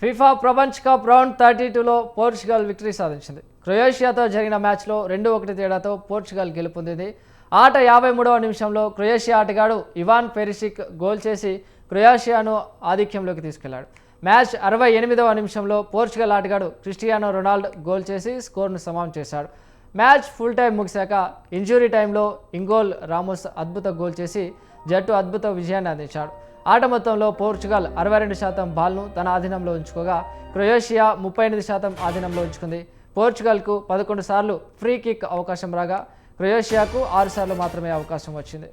FIFA ప్రపంచ cup round 32లో Portugal victory సాధించింది. క్రొయేషియాతో జరిగిన మ్యాచ్లో 2-1 తేడాతో పోర్చుగల్ గెలుపొందింది. ఆట 53వ నిమిషంలో క్రొయేషియా ఆటగాడు ఇవాన్ పెరిసిక్ గోల్ చేసి క్రొయేషియాను ఆధిక్యంలోకి తీసుకెళ్లాడు. మ్యాచ్ 68వ నిమిషంలో పోర్చుగల్ ఆటగాడు క్రిస్టియానో రొనాల్డో గోల్ చేసి స్కోర్ను సమం చేశాడు. మ్యాచ్ ఫుల్ టైం ముగిశాక ఇంజూరీ టైంలో ఇంగోల్ రామోస్ అద్భుత గోల్ చేసి జట్టు అద్భుత విజయాన్ని అందించాడు. ఆట మొత్తంలో పోర్చుగల్ 62% బాల్ను తన ఆధీనంలో ఉంచుకోగా క్రొయేషియా 38% ఆధీనంలో ఉంచుకుంది. పోర్చుగల్కు 11 సార్లు ఫ్రీ కిక్ అవకాశం రాగా క్రొయేషియాకు 6 సార్లు మాత్రమే అవకాశం వచ్చింది.